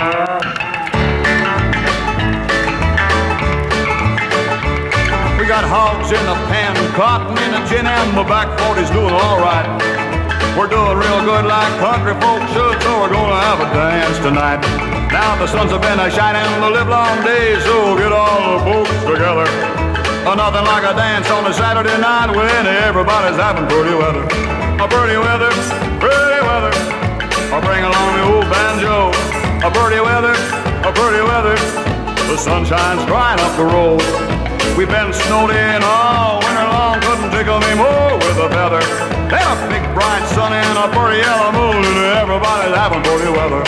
We got hogs in the pen, cotton in the gin, and my back 40's doing all right. We're doing real good like country folks should, so we're gonna have a dance tonight. Now the suns have been a-shining the livelong day, so get all the folks together. Nothing like a dance on a Saturday night when everybody's having pretty weather. A pretty weather, pretty weather. I'll bring along the old banjo. A pretty weather, a pretty weather. The sun shines right up the road. We've been snowed in all winter long, couldn't tickle me more with a feather. Then a big bright sun and a pretty yellow moon, and everybody's having pretty weather.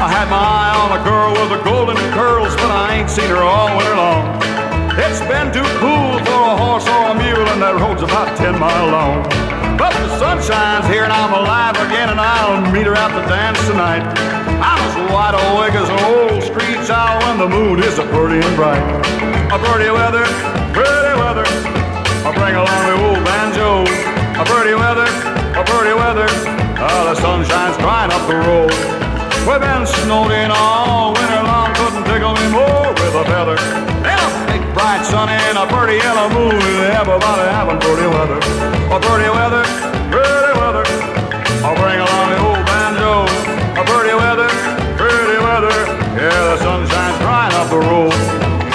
I had my eye on a girl with the golden curls, but I ain't seen her all winter long. It's been too cool for a horse or a mule, and that road's about 10 miles long. But the sun shines here and I'm alive again, and I'll meet her at the dance tonight. I'm as wide awake as an old street child when the moon is a pretty and bright. A pretty weather, pretty weather. I'll bring along the old banjo. A pretty weather, a pretty weather. The sun shines crying up the road. We've been snowed in all winter long, couldn't tickle me more with a feather. And a big bright sun and a pretty yellow moon, and everybody having pretty weather. A pretty weather, pretty weather. I'll bring along the old banjo. A pretty weather, pretty weather. Yeah, the sun shines crying up the road.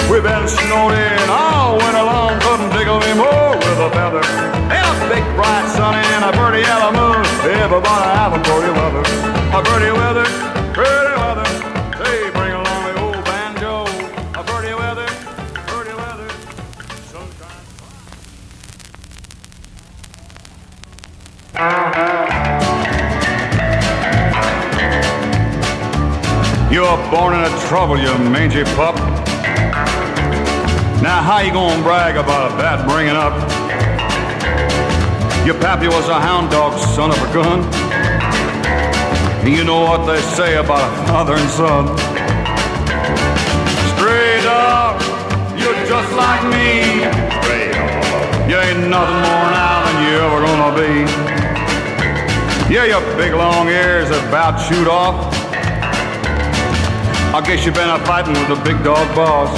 We've been snowed in all winter long, couldn't tickle me more with a feather. And a big bright sun and a pretty yellow moon, everybody having pretty weather. A pretty weather, pretty weather. Hey, bring along the old banjo. A pretty weather, pretty weather. Sunshine. You were born into trouble, you mangy pup. Now how you gonna brag about that bringing up? Your pappy was a hound dog, son of a gun. You know what they say about a father and son. Stray dog, you're just like me. Stray dog. You ain't nothing more now than you ever gonna be. Yeah, your big long ears about chewed off. I guess you've been fighting with the big dog boss.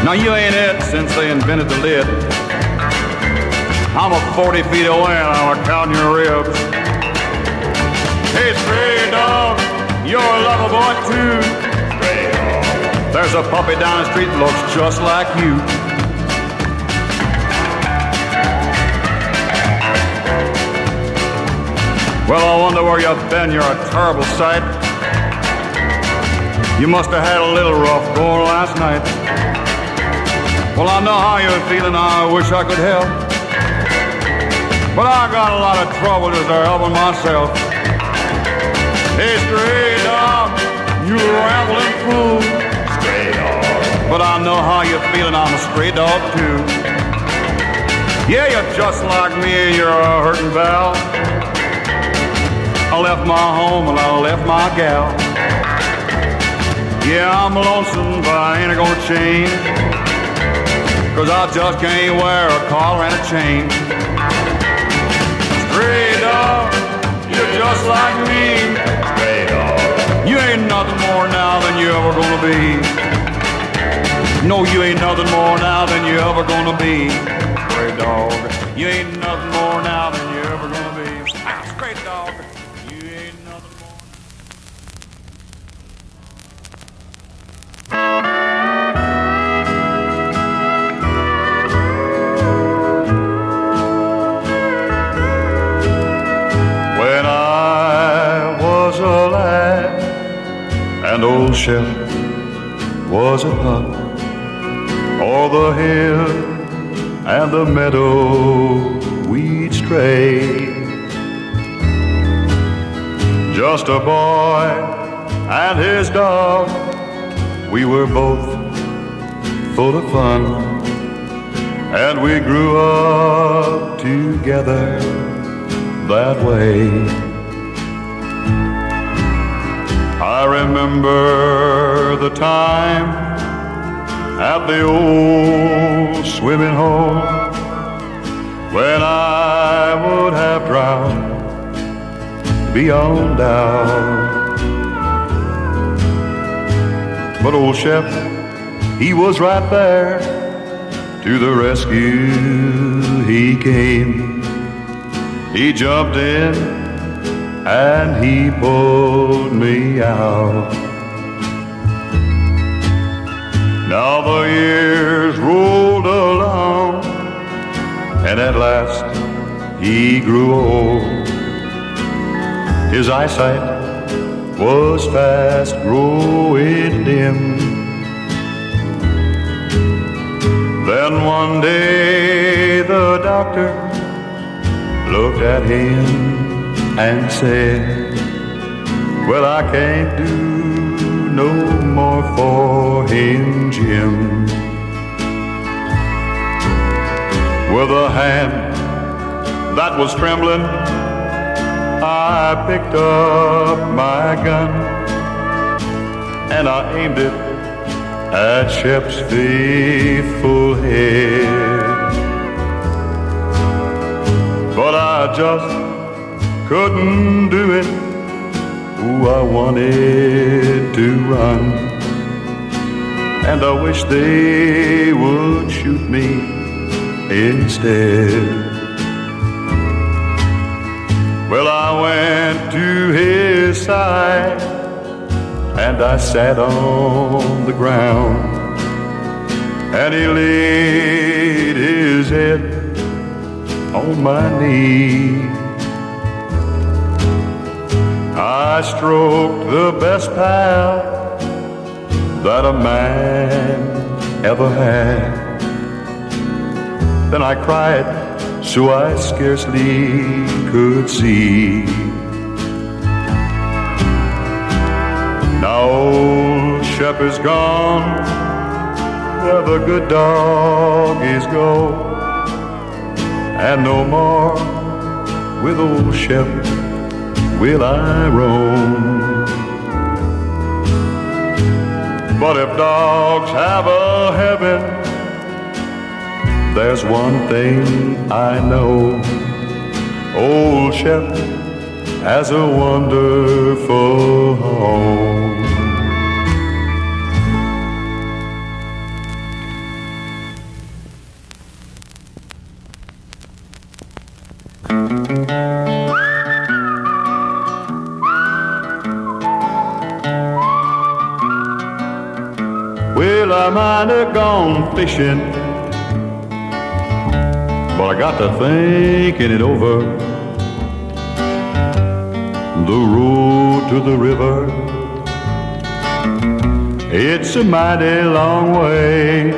Now you ain't it since they invented the lid. I'm 40 feet away and I'm counting your ribs. Hey, stray dog, you're a lover boy too. Stray dog. There's a puppy down the street that looks just like you. Well, I wonder where you've been. You're a terrible sight. You must have had a little rough going last night. Well, I know how you're feeling. I wish I could help, but I got a lot of trouble just helping myself. Hey, stray dog, you rambling fool. Stray dog. But I know how you're feeling. I'm a stray dog too. Yeah, you're just like me. You're a hurting val. I left my home and I left my gal. Yeah, I'm lonesome, but I ain't gonna change, 'cause I just can't wear a collar and a chain. Stray dog, you're just like me. Stray dog. You ain't nothing more now than you ever gonna be. No, you ain't nothing more now than you ever gonna be. Stray dog. You ain't nothing more now than you ever gonna be. Stray dog. You ain't nothing more. When I was a lad and old Shep was a pup, o'er the hill and the meadow we'd stray. Just a boy and his dog, we were both full of fun, and we grew up together that way. I remember the time at the old swimming hole when I would have drowned beyond doubt. But old Shep, he was right there. To the rescue he came. He jumped in and he pulled me out. Now the years rolled along, and at last he grew old. His eyesight was fast growing dim. Then one day the doctor looked at him and said, well, I can't do no more for him, Jim. With a hand that was trembling, I picked up my gun and I aimed it at Shep's faithful head. But I just couldn't do it. Ooh, I wanted to run, and I wish they would shoot me instead. Well, I went to his side and I sat on the ground, and he laid his head on my knee. I stroked the best pal that a man ever had. Then I cried so I scarcely could see. Now old Shep is gone, where the good doggies go, and no more with old Shep will I roam. But if dogs have a heaven, there's one thing I know. Old Shep has a wonderful home. Well, I might have gone fishing, but I got to thinking it over. The road to the river, it's a mighty long way.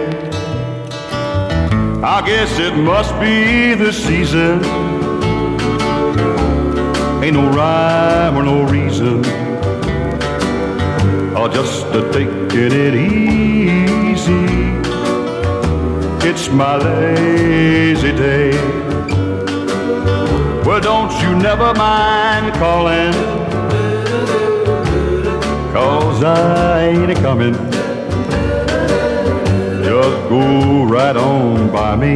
I guess it must be the season. Ain't no rhyme or no reason, or just a taking it easy. It's my lazy day. Well, don't you never mind calling, 'cause I ain't a-comin'. Just go right on by me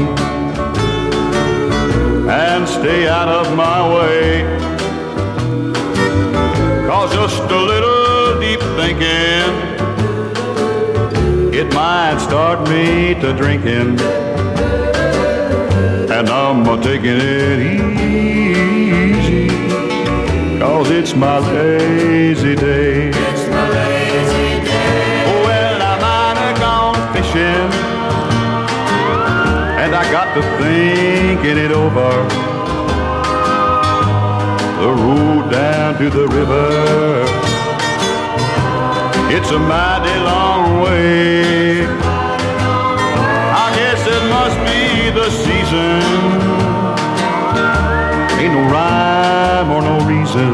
and stay out of my way, 'cause just a little deep thinking, it might start me to drinking, and I'm taking it easy, 'cause it's my lazy day. It's my lazy day. Well, I might have gone fishing, and I got to thinking it over. The road down to the river, it's a mighty long way. I guess it must be the season. Ain't no rhyme or no reason.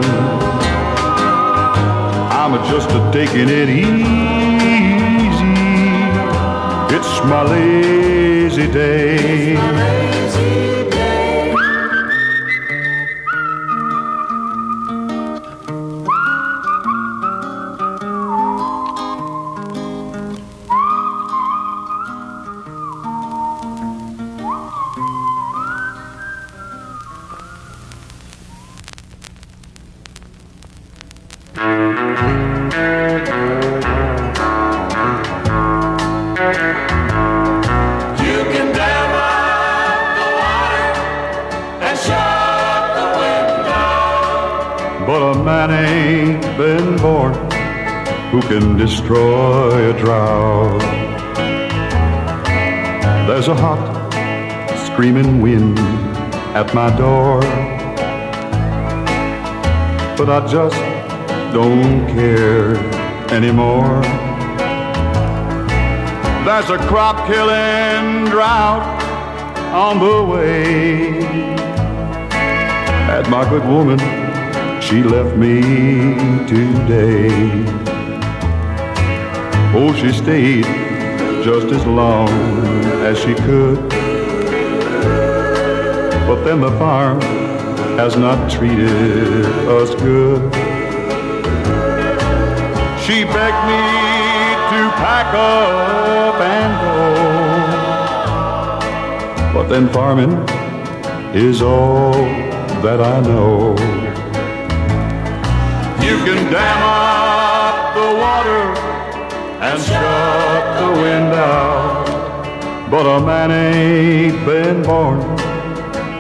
I'm just taking it easy. It's my lazy day. who can destroy a drought. There's a hot, screaming wind at my door, but I just don't care anymore. There's a crop-killing drought on the way, and my good woman, she left me today. Oh, she stayed just as long as she could, but then the farm has not treated us good. She begged me to pack up and go, but then farming is all that I know. You can dam up the water and shut the wind out, but a man ain't been born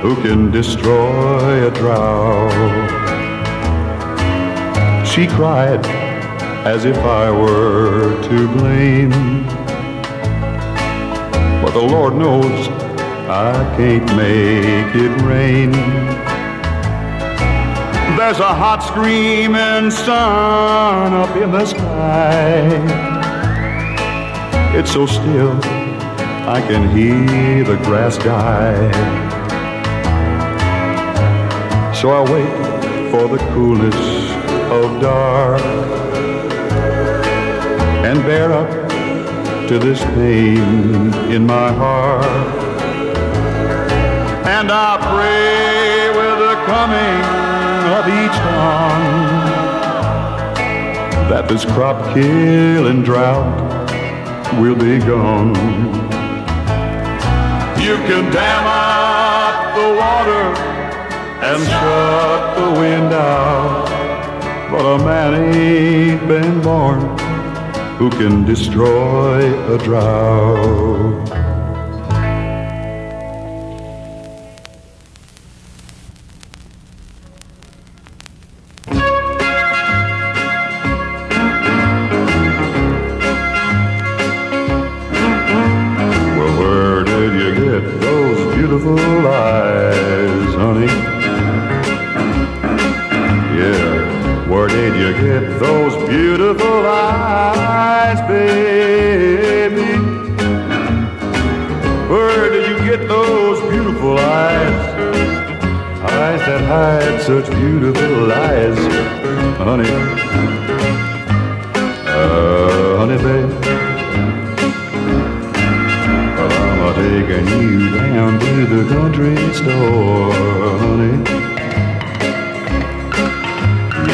who can destroy a drought. She cried as if I were to blame, but the Lord knows I can't make it rain. There's a hot screaming sun up in the sky. It's so still I can hear the grass die. So I wait for the coolness of dark and bear up to this pain in my heart. And I pray with the coming of each dawn that this crop-killing drought will be gone. You can dam up the water and shut the wind out, but a man ain't been born who can destroy a drought. Well, where did you get those beautiful eyes, honey? Yeah, where did you get those beautiful eyes, baby? Where did you get those beautiful eyes? Eyes that hide such beautiful eyes, honey. Honey, babe, well, I'm taking you down to the country store, honey.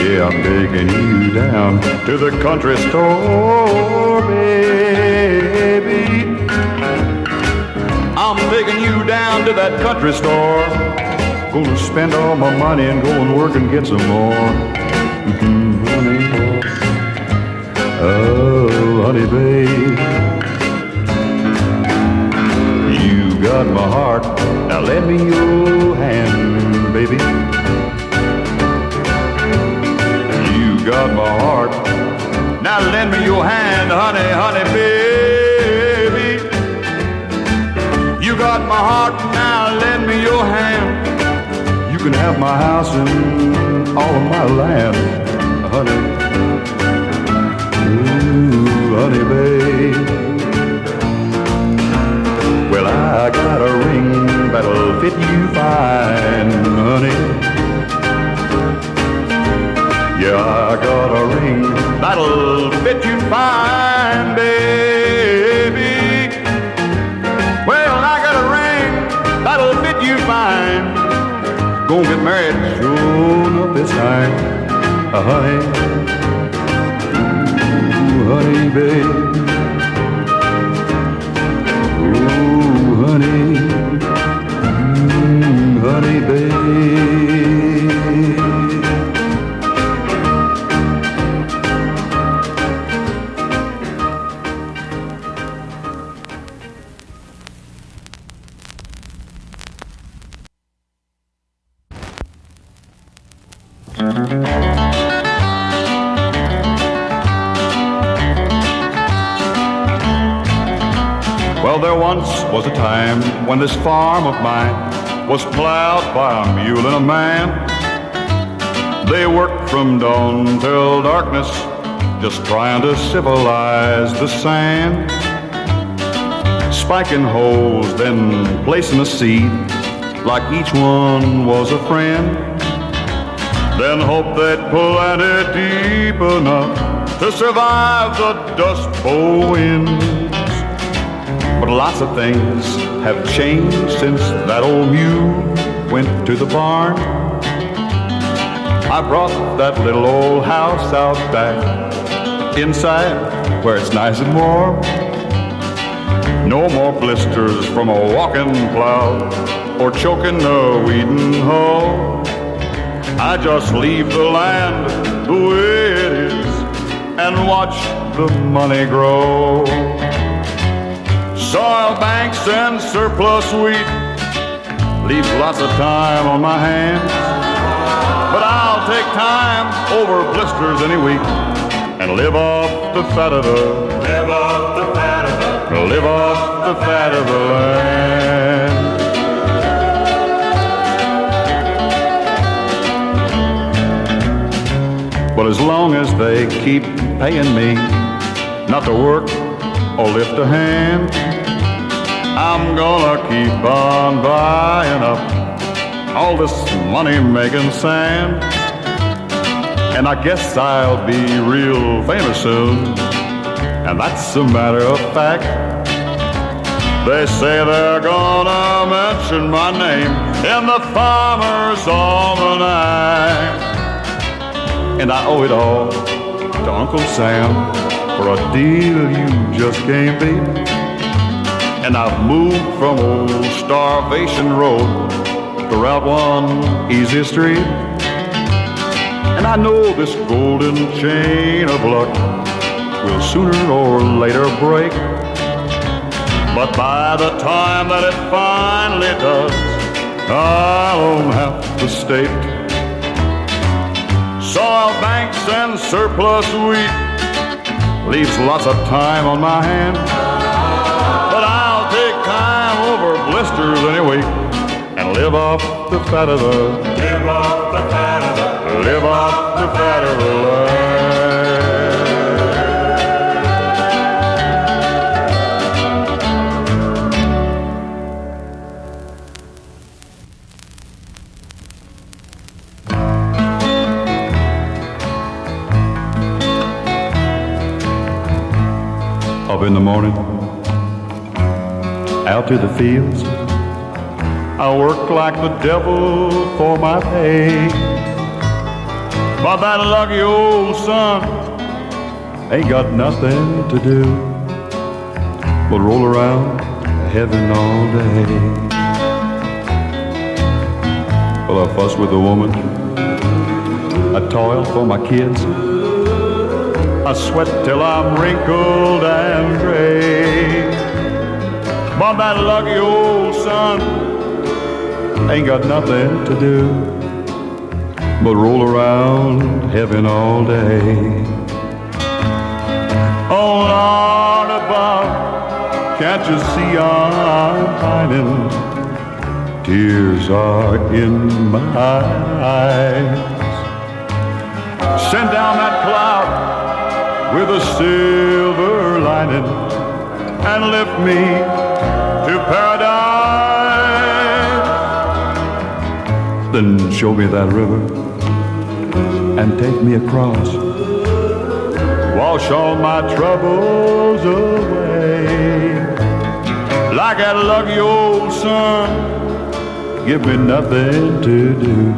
Yeah, I'm taking you down to the country store, baby. I'm taking you down to that country store. Gonna spend all my money and go and work and get some more. Honey. Oh, honey, babe. You got my heart. Now lend me your hand, baby. You got my heart. Now lend me your hand, honey, honey, baby. You got my heart. Now lend me your hand. You can have my house and all of my land, honey. Ooh, honey, babe. Well, I got a ring that'll fit you fine, honey. Yeah, I got a ring that'll fit you fine, baby. Well, I got a ring that'll fit you fine. Gonna get married sure enough this time, honey. Ooh, honey, babe. Ooh, honey. Honey, babe. Well, there once was a time when this farm of mine was plowed by a mule and a man. They worked from dawn till darkness, just trying to civilize the sand. Spiking holes, then placing a seed, like each one was a friend. Then hope they'd plant it deep enough to survive the Dust Bowl winds. But lots of things have changed since that old mule went to the barn. I brought that little old house out back, inside where it's nice and warm. No more blisters from a walking plow or choking the weeding hoe. I just leave the land the way it is and watch the money grow. Soil banks and surplus wheat leaves lots of time on my hands, but I'll take time over blisters any week and live off the fat of the live off the fat of the land. But as long as they keep paying me not to work or lift a hand, I'm gonna keep on buying up all this money-making sand. And I guess I'll be real famous soon, and that's a matter of fact. They say they're gonna mention my name in the Farmer's Almanac. And I owe it all to Uncle Sam for a deal you just can't beat. And I've moved from old Starvation Road to Route 1 Easy Street. And I know this golden chain of luck will sooner or later break. But by the time that it finally does, I'll own half the state. Soil banks and surplus wheat leaves lots of time on my hand, but I'll take time over blisters any week and live off the fat of the live off the fat of the live off the fat of the land. Up in the morning, out to the fields, I work like the devil for my pay. But that lucky old son ain't got nothing to do but roll around heaven all day. Well, I fuss with the woman, I toil for my kids, I sweat till I'm wrinkled and gray. But that lucky old son ain't got nothing to do but roll around heaven all day. Oh Lord above, can't you see I'm pining? Tears are in my eyes. Send down that cloud with a silver lining and lift me to paradise. Then show me that river and take me across. Wash all my troubles away. Like that lucky old sun, give me nothing to do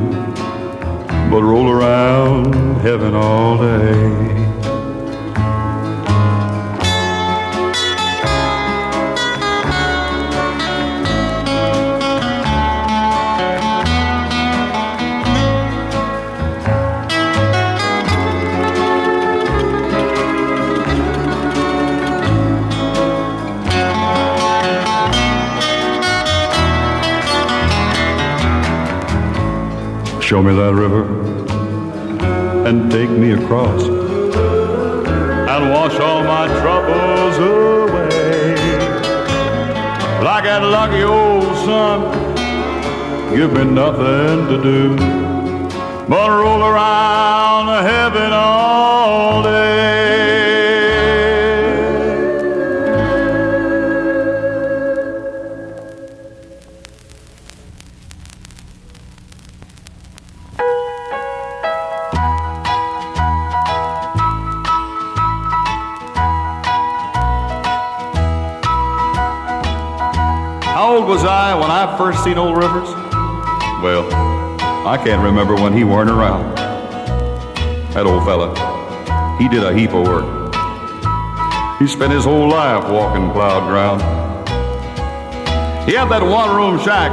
but roll around heaven all day. Show me that river and take me across and wash all my troubles away. like that lucky old sun. Give me nothing to do but roll around heaven all day. How old was I when I first seen old Rivers? Well, I can't remember when he weren't around. That old fella, he did a heap of work. He spent his whole life walking plowed ground. He had that one-room shack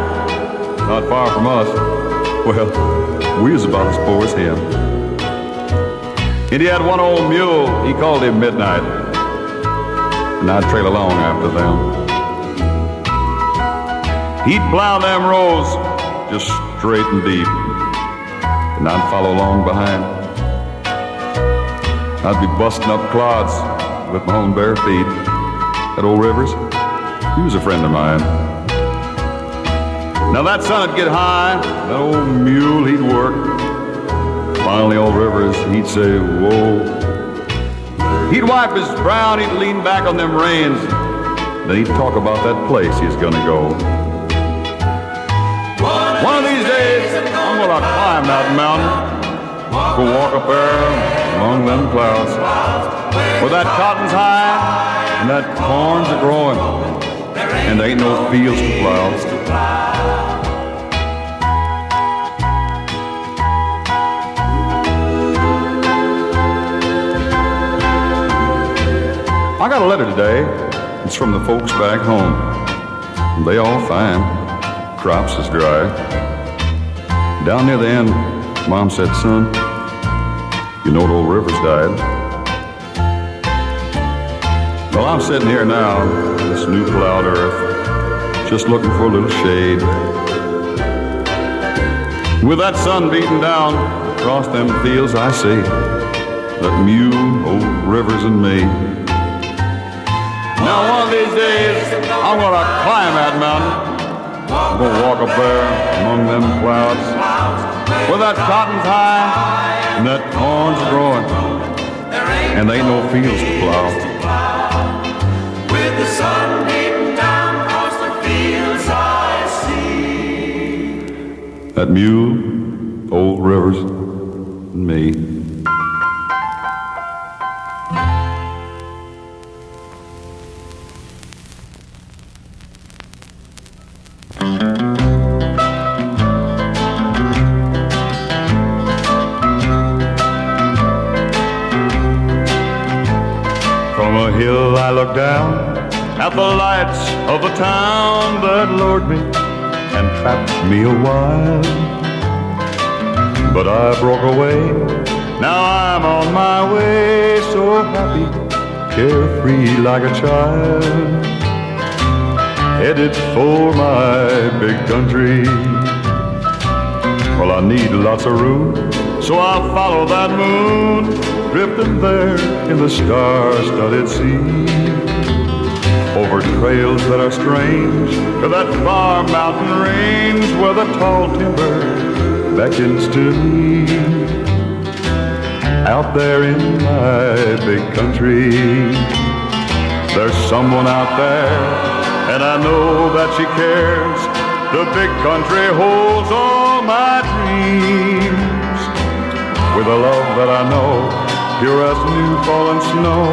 not far from us. Well, we was about as poor as him. And he had one old mule, he called him Midnight. And I'd trail along after them. He'd plow them rows just straight and deep, and I'd follow along behind. I'd be busting up clods with my own bare feet. That old Rivers, he was a friend of mine. Now that sun'd get high, that old mule, he'd work. Finally, old Rivers, he'd say, whoa. He'd wipe his brow, he'd lean back on them reins. Then he'd talk about that place he's gonna go. One of these days, I'm gonna climb that mountain, go walk up there among them clouds, where that cotton's high and that corn's a growing, and there ain't no fields to plow. I got a letter today. It's from the folks back home. They all fine. Crops is dry. Down near the end, Mom said, son, you know old Rivers died. Well, I'm sitting here now, this new plowed earth, just looking for a little shade. With that sun beating down across them fields, I see that mule, old Rivers and me. Now one of these days, I'm gonna climb that mountain. I'm gonna walk up there among them clouds, where that cotton's high and that corn's growing, and there ain't no fields to plow. With the sun beating down across the fields, I see that mule, old Rivers, and me. From a hill I looked down at the lights of the town that lured me and trapped me a while. But I broke away, now I'm on my way, so happy, carefree like a child, headed for my big country. Well, I need lots of room, so I'll follow that moon, drifting there in the star-studded sea, over trails that are strange to that far mountain range where the tall timber beckons to me. Out there in my big country, there's someone out there, and I know that she cares. The big country holds all my dreams, with a love that I know, pure as new fallen snow,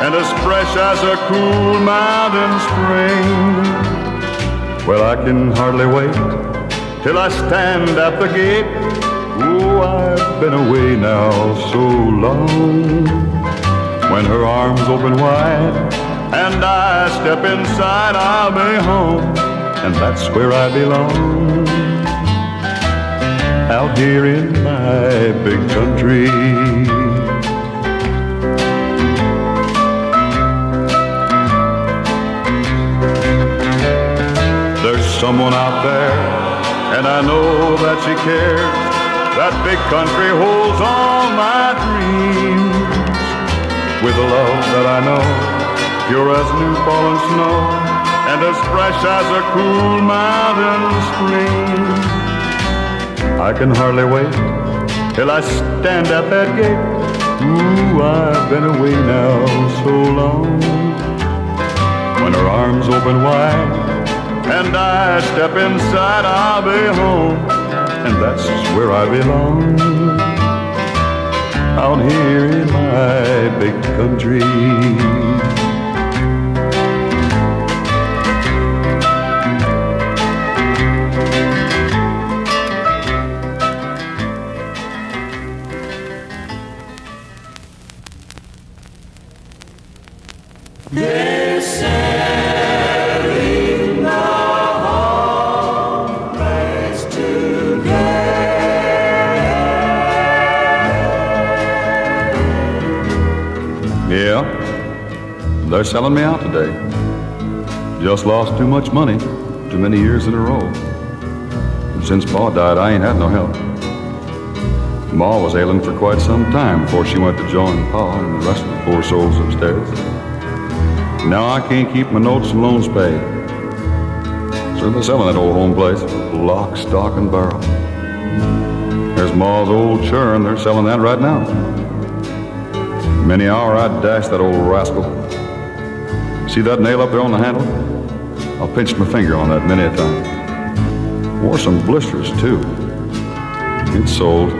and as fresh as a cool mountain spring. Well, I can hardly wait till I stand at the gate. Oh, I've been away now so long. When her arms open wide and I step inside, I'll be home, and that's where I belong, out here in my big country. There's someone out there, and I know that she cares. That big country holds all my dreams, with a love that I know, pure as new fallen snow, and as fresh as a cool mountain spring. I can hardly wait till I stand at that gate. Ooh, I've been away now so long. When her arms open wide and I step inside, I'll be home, and that's where I belong. Out here in my big country. They're selling the home place today. Yeah, they're selling me out today. Just lost too much money, too many years in a row. Since Pa died, I ain't had no help. Ma was ailing for quite some time before she went to join Pa and the rest of the poor souls upstairs. Now I can't keep my notes and loans paid. So they're selling that old home place, lock, stock, and barrel. There's Ma's old churn, they're selling that right now. Many an hour I'd dash that old rascal. See that nail up there on the handle? I'll pinch my finger on that many a time. Wore some blisters, too. It's sold.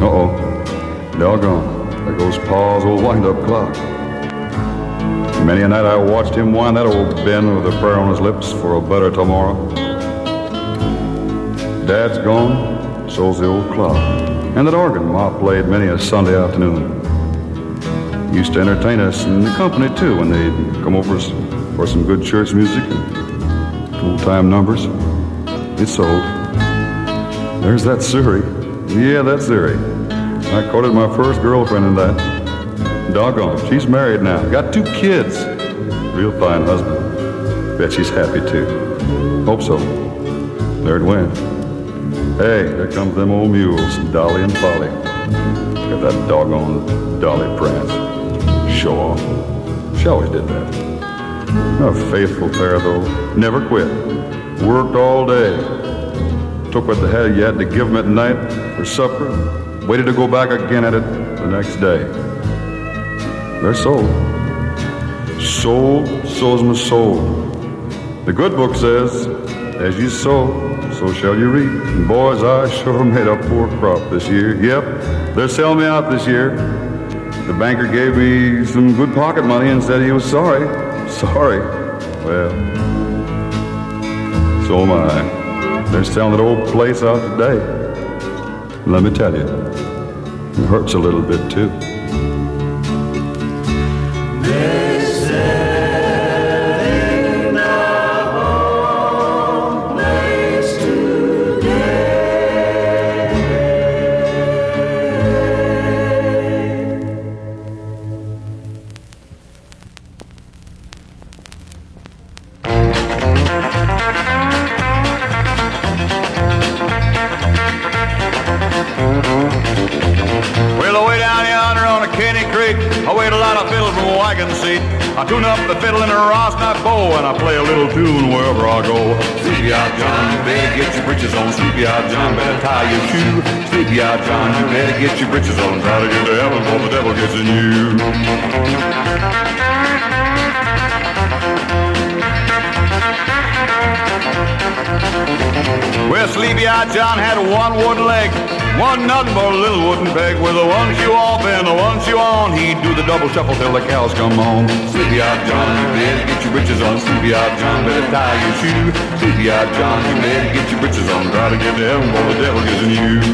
Uh-oh. Doggone. There goes Pa's old wind-up clock. Many a night I watched him wind that old Ben with a prayer on his lips for a better tomorrow. Dad's gone, so's the old clock. And that organ Ma played many a Sunday afternoon. Used to entertain us in the company, too, when they'd come over for some good church music and old-time numbers. It's sold. There's that Surrey. Yeah, that Surrey. I courted my first girlfriend in that. Doggone, she's married now. Got 2 kids. Real fine husband. Bet she's happy, too. Hope so. There it went. Hey, there comes them old mules, Dolly and Polly. Got that doggone Dolly Prance. Show off. She always did that. A faithful pair, though. Never quit. Worked all day. Took what they had you had to give them at night for supper. Waited to go back again at it the next day. They're sold. Sold, so's my soul. The good book says, as you sow, so shall you reap. And boys, I sure made a poor crop this year. Yep, they're selling me out this year. The banker gave me some good pocket money and said he was sorry. Sorry. Well, so am I. They're selling that old place out today. Let me tell you, it hurts a little bit too. They're selling the home place today. Well, away down yonder on a Kenny Creek, I wait a lot of fiddles from a wagon seat. I tune up the fiddle in a Rosnut bow, and I play a little tune wherever I go. Sleepy out, John, you better get your britches on. Sleepy out, John, better tie your shoe. Sleepy out, John, you better get your britches on. Try to get to heaven before the devil gets in you. Well, Sleepy-eyed John had one wooden leg, one nothing but a little wooden peg. With a one shoe off and a one shoe on, he'd do the double shuffle till the cows come home. Sleepy-eyed John, you better get your britches on. Sleepy-eyed John, better tie your shoe. Sleepy-eyed John, you better get your britches on. Try to get to heaven before the devil gets in you.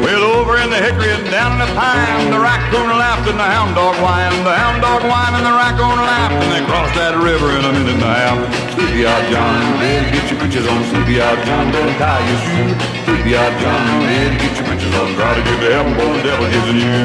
Well, over in the hickory and down in the pine, the raccoon laughed and the hound dog whined. The hound dog whined and the raccoon laughed, and they crossed that river in a minute and a half. Sleepy-eyed John, you better get your britches on. Sleepy-eyed John, better tie your shoe. Sleepy-eyed John, you better get your britches on. Try to get to heaven before the devil gets in you.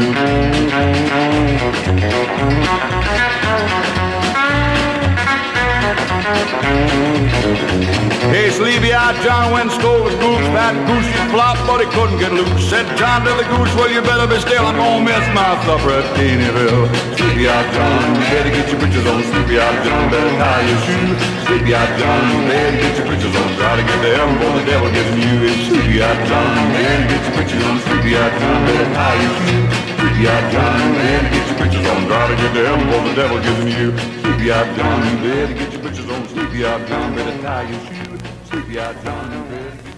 Hey, sleepy-eyed John went and stole the goose. Fat goose, he flopped, but he couldn't get loose. Said John to the goose, well, you better be still. I'm gonna miss my supper at Caneyville. Sleepy-eyed John, you better get your britches on. Sleepy-eyed John, better tie your shoe. Sleepy-eyed John, you better get your britches on. Try to get the elbow, the devil getting you. It's sleepy-eyed John, you better get your britches on. Sleepy-eyed John, better tie your shoe. Sleepy-eyed John, you better get your britches on. Try to get the elbow, the devil getting you. Sleepy-eyed John, you better get your britches on. Sleepy-eyed John, better tie your shoe. Sleepy-eyed John, you better get